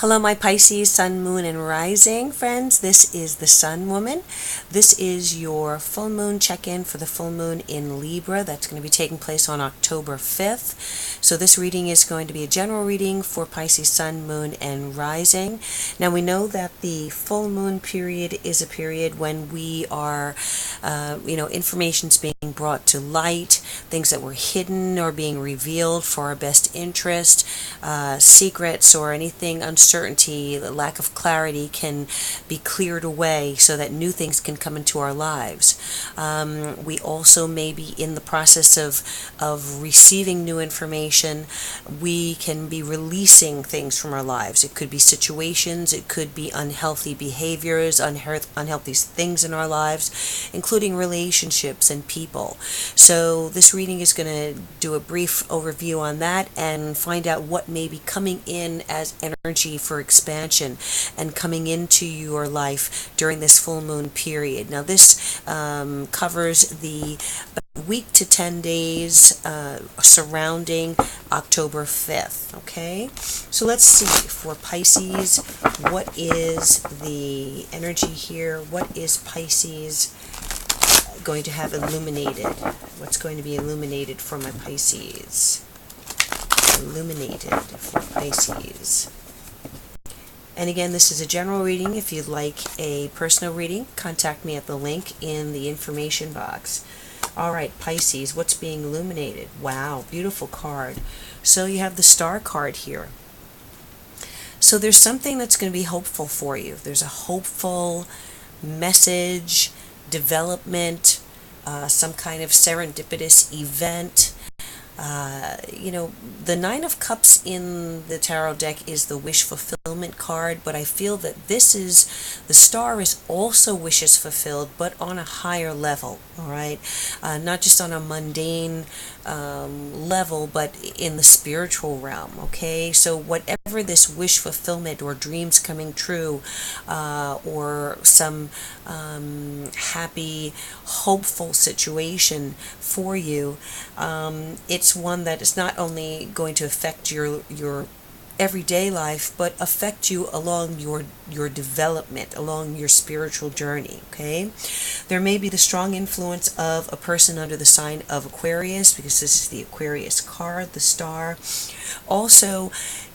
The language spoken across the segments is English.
Hello, my Pisces, Sun, Moon, and Rising friends. This is the Sun Woman. This is your full moon check-in for the full moon in Libra. That's going to be taking place on October 5th. So this reading is going to be a general reading for Pisces, Sun, Moon, and Rising. Now we know that the full moon period is a period when we are, information's being brought to light, things that were hidden or being revealed for our best interest, secrets or anything uncertainty, the lack of clarity can be cleared away so that new things can come into our lives. We also may be in the process of receiving new information. We can be releasing things from our lives. It could be situations, it could be unhealthy behaviors, unhealthy things in our lives, including relationships and people. So this reading is going to do a brief overview on that and find out what may be coming in as energy for expansion and coming into your life during this full moon period. Now this covers the week to 10 days surrounding October 5th. Okay, so let's see for Pisces, what is the energy here? What is Pisces going to have illuminated? What's going to be illuminated for my Pisces? Illuminated for Pisces. And again, this is a general reading. If you'd like a personal reading, contact me at the link in the information box. All right, Pisces, what's being illuminated? Wow, beautiful card. So you have the Star card here. So there's something that's going to be hopeful for you. There's a hopeful message, development, some kind of serendipitous event. The Nine of Cups in the tarot deck is the wish fulfillment card, but I feel that the Star is also wishes fulfilled, but on a higher level, all right? Not just on a mundane level, but in the spiritual realm, okay? So whatever this wish fulfillment or dreams coming true, or some happy, hopeful situation for you, it's one that is not only going to affect your everyday life, but affect you along your development, along your spiritual journey, okay? There may be the strong influence of a person under the sign of Aquarius, because this is the Aquarius card, the Star. Also,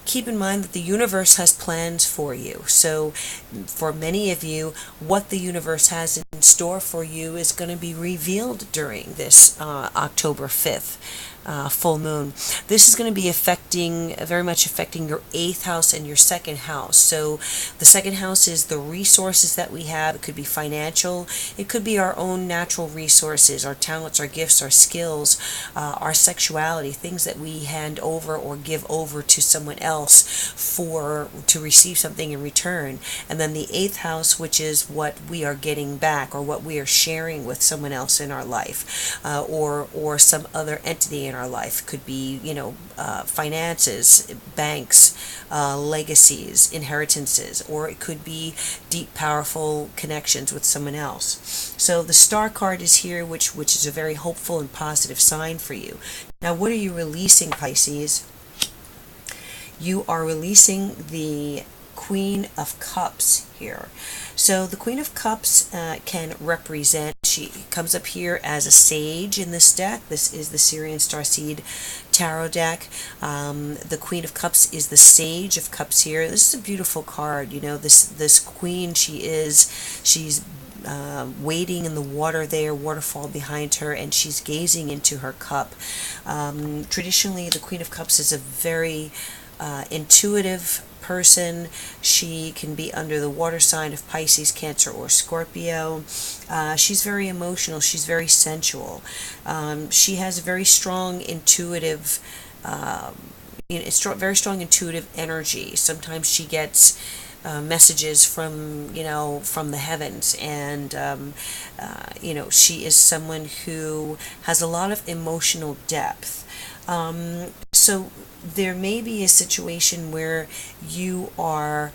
keep in mind that the universe has plans for you. So for many of you, what the universe has in store for you is going to be revealed during this October 5th full moon. This is going to be very much affecting your 8th house and your 2nd house. So the 2nd house is the resources that we have. It could be financial. It could be our own natural resources, our talents, our gifts, our skills, our sexuality, things that we hand over or give over to someone else to receive something in return. And then the 8th house, which is what we are getting back or what we are sharing with someone else in our life, or some other entity in our life. Could be, finances, banks, legacies, inheritances, or it could be deep, powerful connections with someone else. So the Star card is here, which is a very hopeful and positive sign for you. Now, what are you releasing, Pisces? You are releasing the Queen of Cups here. So the Queen of Cups can represent, she comes up here as a sage in this deck. This is the Syrian Starseed Tarot deck. The Queen of Cups is the Sage of Cups here. This is a beautiful card. This queen, she's wading in the water there, waterfall behind her, and she's gazing into her cup. Traditionally, the Queen of Cups is a very intuitive person. She can be under the water sign of Pisces, Cancer, or Scorpio. She's very emotional. She's very sensual. She has a very strong intuitive, very strong intuitive energy. Sometimes she gets messages from the heavens, and she is someone who has a lot of emotional depth. So there may be a situation where you are,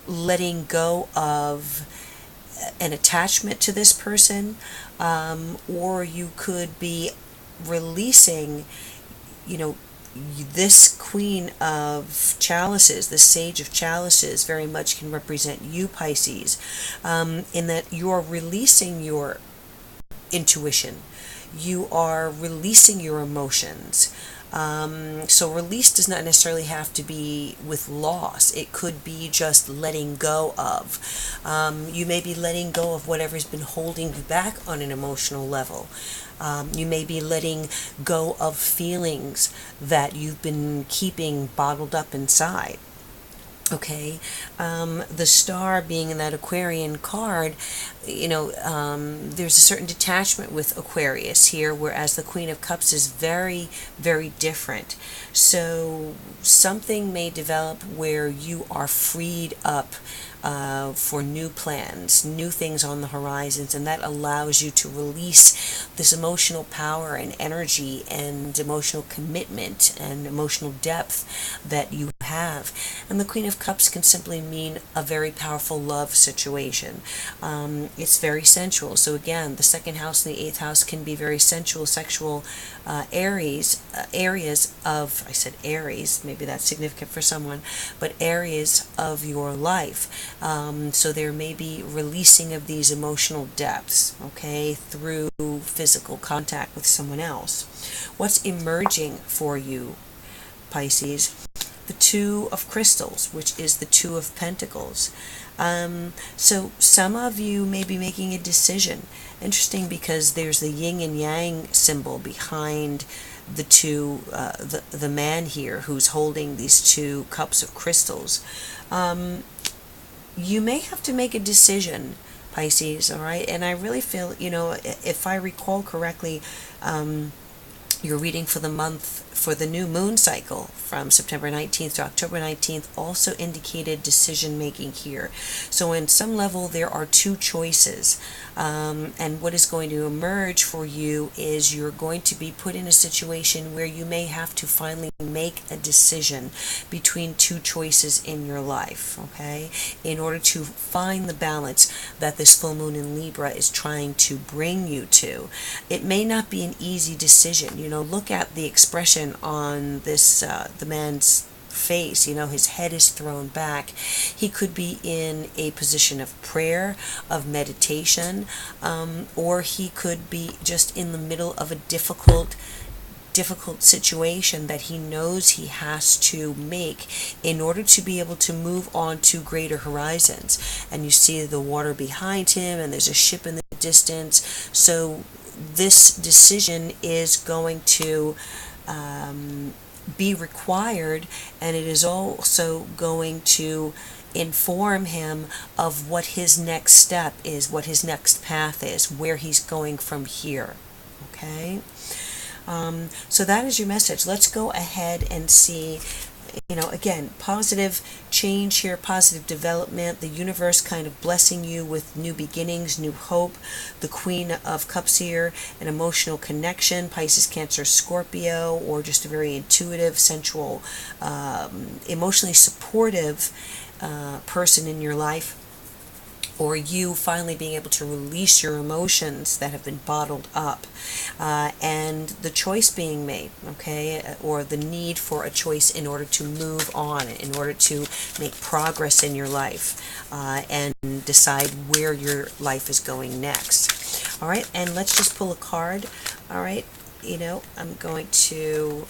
letting go of an attachment to this person, or you could be releasing, this Queen of Chalices, the Sage of Chalices, very much can represent you, Pisces, in that you are releasing your intuition. You are releasing your emotions. So release does not necessarily have to be with loss. It could be just letting go of. You may be letting go of whatever's been holding you back on an emotional level. You may be letting go of feelings that you've been keeping bottled up inside. Okay, the star being in that Aquarian card, there's a certain detachment with Aquarius here, whereas the Queen of Cups is very, very different. So something may develop where you are freed up for new plans, new things on the horizons, and that allows you to release this emotional power and energy and emotional commitment and emotional depth that you have. And the Queen of Cups can simply mean a very powerful love situation. It's very sensual. So again, the second house and the eighth house can be very sensual, sexual areas of, I said Aries, maybe that's significant for someone, but areas of your life. So there may be releasing of these emotional depths, okay, through physical contact with someone else. What's emerging for you, Pisces? The Two of Crystals, which is the Two of Pentacles. So some of you may be making a decision. Interesting, because there's the yin and yang symbol behind the two, the man here who's holding these two cups of crystals. You may have to make a decision, Pisces, all right? And I really feel, if I recall correctly, your reading for the month for the new moon cycle from September 19th to October 19th also indicated decision making here. So in some level there are two choices, and what is going to emerge for you is you're going to be put in a situation where you may have to finally make a decision between two choices in your life, okay, in order to find the balance that this full moon in Libra is trying to bring you to. It may not be an easy decision. Look at the expression on this the man's face. His head is thrown back. He could be in a position of prayer, of meditation, or he could be just in the middle of a difficult situation that he knows he has to make in order to be able to move on to greater horizons. And you see the water behind him, and there's a ship in the distance. So this decision is going to be required, and it is also going to inform him of what his next step is, what his next path is, where he's going from here. Okay? So that is your message. Let's go ahead and see, again, positive change here, positive development, the universe kind of blessing you with new beginnings, new hope. The Queen of Cups here, an emotional connection, Pisces, Cancer, Scorpio, or just a very intuitive, sensual, emotionally supportive person in your life. Or you finally being able to release your emotions that have been bottled up, and the choice being made, okay, or the need for a choice in order to move on, in order to make progress in your life, and decide where your life is going next. All right, and let's just pull a card. All right, I'm going to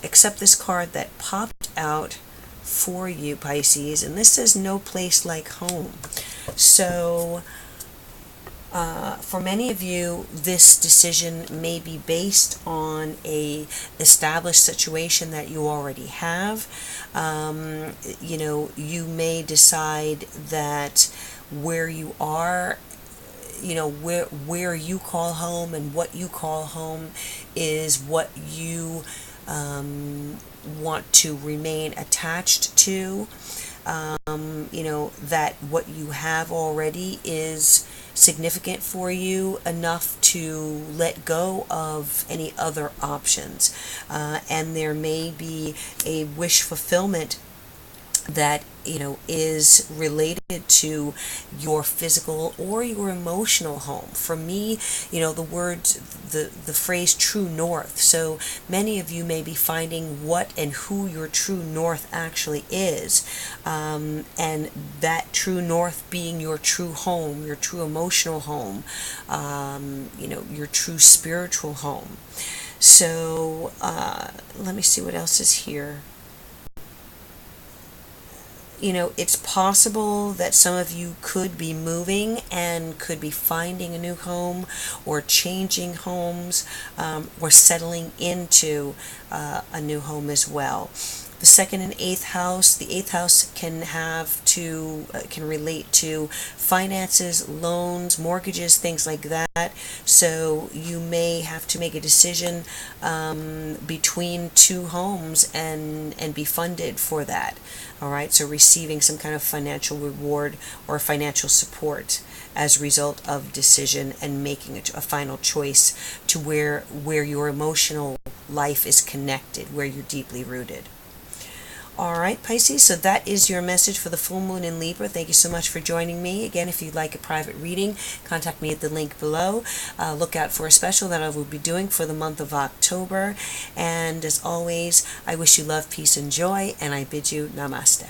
accept this card that popped out for you, Pisces, and this says no place like home. So for many of you, this decision may be based on a established situation that you already have. You may decide that where you are, where you call home and what you call home is what you want to remain attached to, that what you have already is significant for you enough to let go of any other options, and there may be a wish fulfillment that is related to your physical or your emotional home. For me, the phrase true north. So many of you may be finding what and who your true north actually is, and that true north being your true home, your true emotional home, your true spiritual home. So let me see what else is here. It's possible that some of you could be moving and could be finding a new home or changing homes, or settling into a new home as well. The second and eighth house, the eighth house can relate to finances, loans, mortgages, things like that. So you may have to make a decision between two homes and be funded for that. All right, so receiving some kind of financial reward or financial support as a result of decision and making a final choice to where your emotional life is connected, where you're deeply rooted. All right, Pisces, so that is your message for the full moon in Libra. Thank you so much for joining me. Again, if you'd like a private reading, contact me at the link below. Look out for a special that I will be doing for the month of October. And as always, I wish you love, peace, and joy, and I bid you namaste.